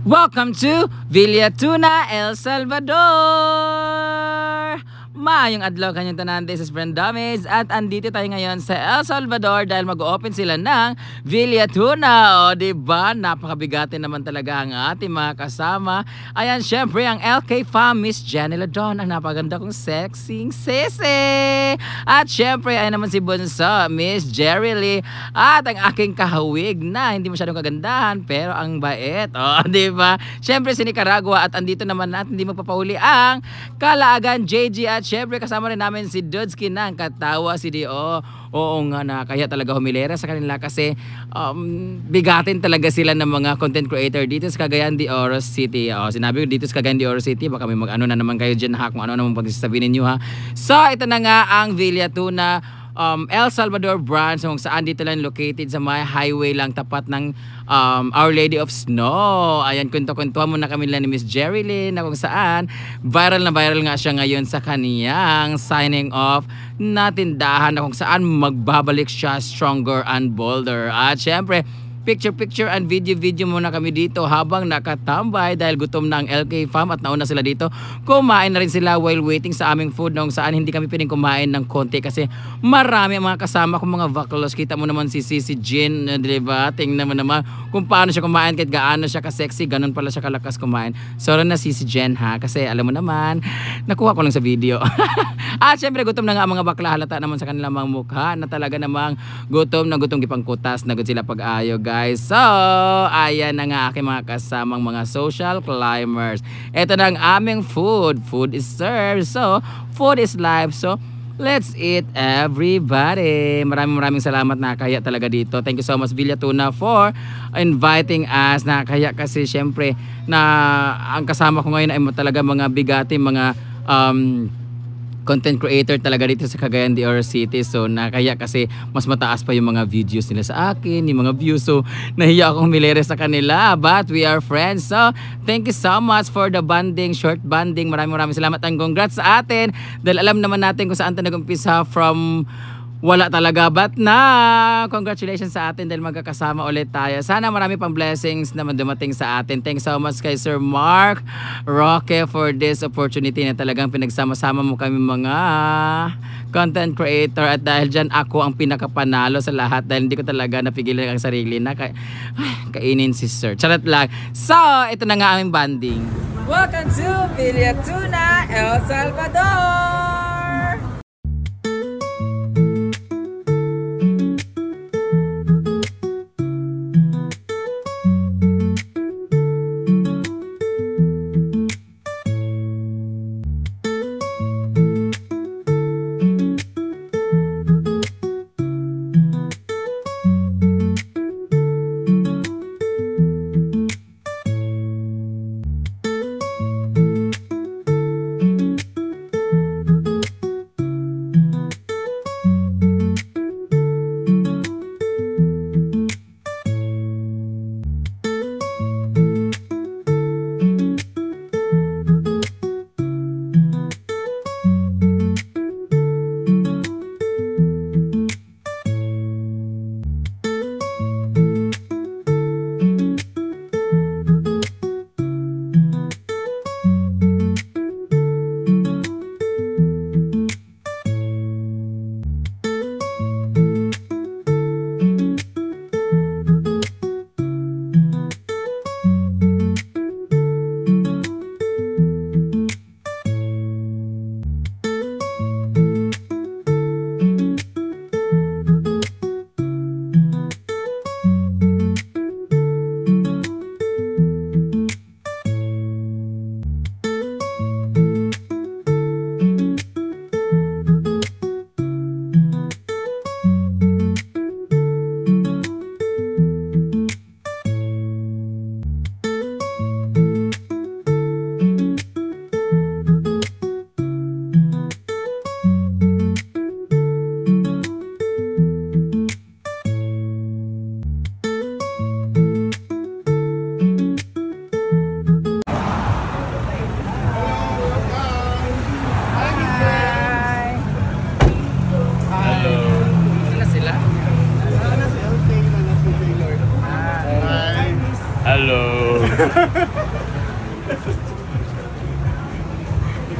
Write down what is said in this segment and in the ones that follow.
Welcome to Villa Tuna, El Salvador! Maayong adlaw kanyang tanan, this is Brand Dames at andito tayo ngayon sa El Salvador dahil mag-open sila ng Villa Tuna. O diba, napakabigatin naman talaga ang ating mga kasama. Ayan, syempre ang LK Fam, Miss Jenny Ladon, ang napaganda kong sexing sese. At syempre ay naman si Bunso, Miss Jerry Lee. At ang aking kahawig na hindi masyadong kagandahan pero ang bait. O diba, syempre si Nicaragua at andito naman natin hindi magpapauli ang Kalaagan JG at syempre kasama rin namin si Dudski ng Katawa si Dio. Oo nga na, kaya talaga humilera sa kanila kasi bigatin talaga sila ng mga content creator dito sa Cagayan de Oro City. Sinabi ko dito sa Cagayan de Oro City, baka may mag-ano na naman kayo dyan ha, kung ano naman pagsasabihin ninyo ha. So ito na nga ang Villa Tuna El Salvador branch kung saan dito lang located sa may highway lang tapat ng Our Lady of Snow. Ayan, kwento-kwentuhan muna kami lang ni Miss Jerry Lynn na kung saan viral na viral nga siya ngayon sa kaniyang signing off na tindahan na kung saan magbabalik siya stronger and bolder. At syempre, picture and video muna kami dito habang nakatambay dahil gutom na ang LK Fam at nauna sila dito. Kumain na rin sila while waiting sa aming food nung saan hindi kami piling kumain ng konti kasi marami ang mga kasama kong mga vaculos. Kita mo naman si Jean, diba? Tingnan mo naman kung paano siya kumain kahit gaano siya ka-sexy, ganun pala siya kalakas kumain. Sorry na Jen ha, kasi alam mo naman, nakuha ko lang sa video. At syempre gutom na nga ang mga bakla, halata naman sa kanilang mga mukha na talaga namang gutom gipangkutas na gud sila pag-ayo guys. So, ayan na nga aking mga kasamang mga social climbers. Ito na ang aming food. Food is served. So, food is life. So, let's eat everybody. Maraming salamat na kaya talaga dito. Thank you so much Villa Tuna for inviting us. Na kaya kasi syempre na ang kasama ko ngayon ay talaga mga bigati, mga content creator talaga dito sa Cagayan de Oro City. So nakaya kasi mas mataas pa yung mga videos nila sa akin, yung mga views. So nahiya akong humilere sa kanila, but we are friends. So thank you so much for the bonding, short bonding. Maraming salamat and congrats sa atin dahil alam naman natin kung saan tayo nag-umpisa from wala talaga, but na congratulations sa atin dahil magkakasama ulit tayo. Sana marami pang blessings naman dumating sa atin. Thanks so much kay Sir Mark Roque for this opportunity na talagang pinagsama-sama mo kami mga content creator. At dahil dyan ako ang pinakapanalo sa lahat dahil hindi ko talaga napigilan ang sarili na kainin si Sir. Charot lang. So, ito na nga aming banding. Welcome to Villa Tuna, El Salvador!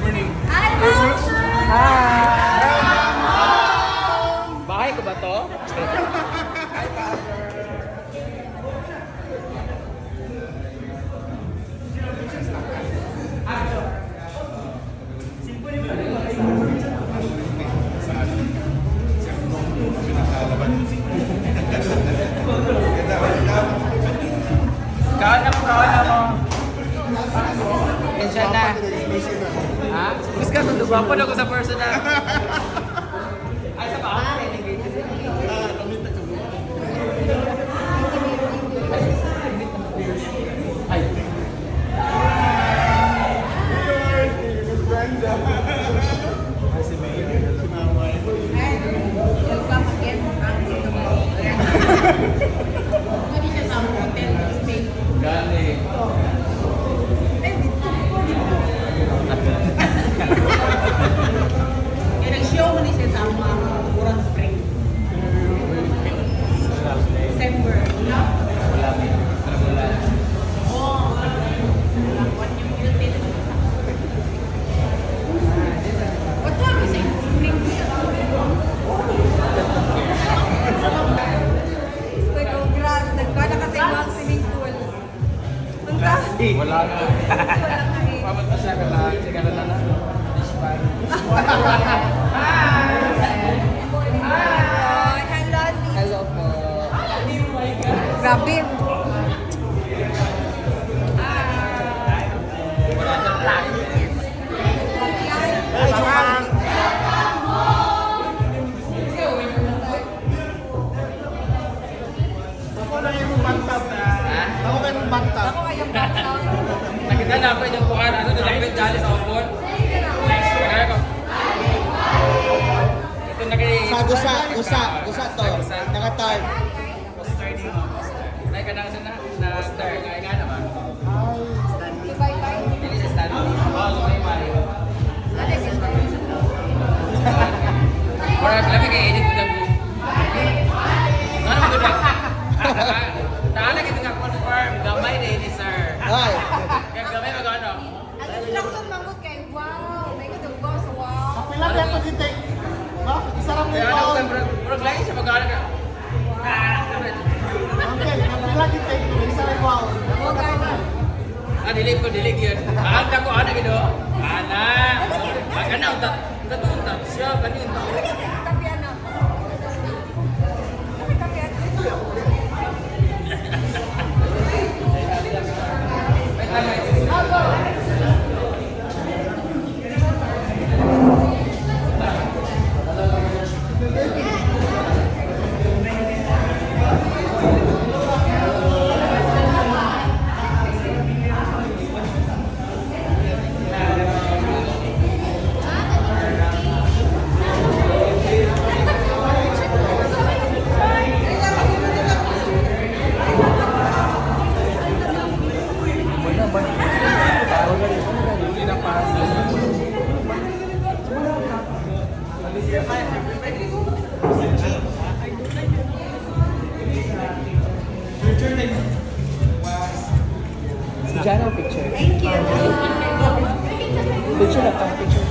morning. Hi, Mom! Bahay ko ba to? Kawan na mo. Pensyon na. Ha? Gusto ka ito, gwapo na ko sa personal. Ay, sa bahay. Ay. Galing. Kaya nag-show mo ni siya sa mga Urang Spring. December, no? Wala. Oo. What yung Philippines? What time is it? Spring. Uy, congrats. Nagkala kasi mga swimming pool. Punta? Wala na. Pamat pa siya ka na. Sige na na. Hi! Hello, Sis. Hello po. Grabe. Wala na lang. Ay, Japan. Ako lang yung bantap. Ako kayo yung bantap. Ako ay yung backup. Nakita na ako yung bukan. Ano na lang yung jali sa upon? Kaya ko. Ito na kay... Gusa to. Naka-tart. Nay ka na kasi na star. Kaya nga naman. Bye-bye. Hindi siya stand. Oo, may mali. Ano yung Or labi kay edit ko na po. Ano mo gud? Taala kita nga confirm gamay na ini sir. Ay. Kaya gamay magano. Ang instruction manggod kay wow. May ko daw boss wow. Kapila kaya ito dito. Ba? Isa lang mo Kaya ano ito. bro lagi siya magano ka. Okay, kapila dito. Isa lang wow. Delete ko yun. Anta ko ana gido. Ana. Ana unta. Unta siya kanin. Tapian na. Tapian. Jana, picture. Thank you. Picture na pa, picture.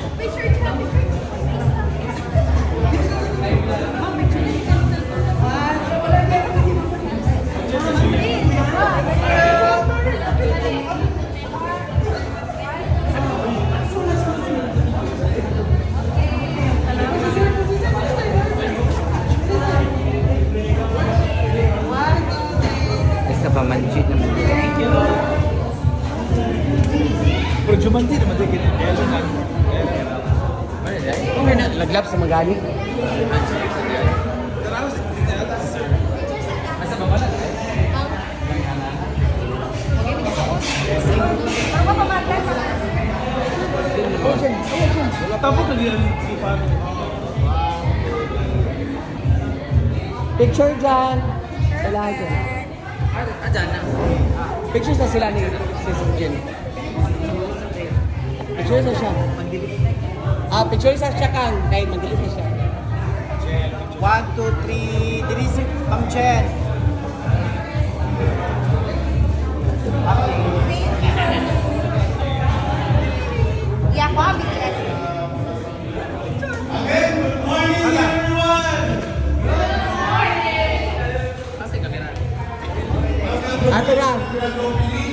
Isa pa manjit na Pero jumanti naman din ganyan. Okay na, laglap sa magaling. Asa ba wala? Tapos lagi ang sipan. Picture dyan. Wala dyan. Dyan na. Pictures na sila ni Sis Jen. Picture na siya. Picture sa siya kang. Kahit magdilit na siya. 1, 2, 3. Dinisip, Ma'am Chen. Yeah, ko BTS. Ato na.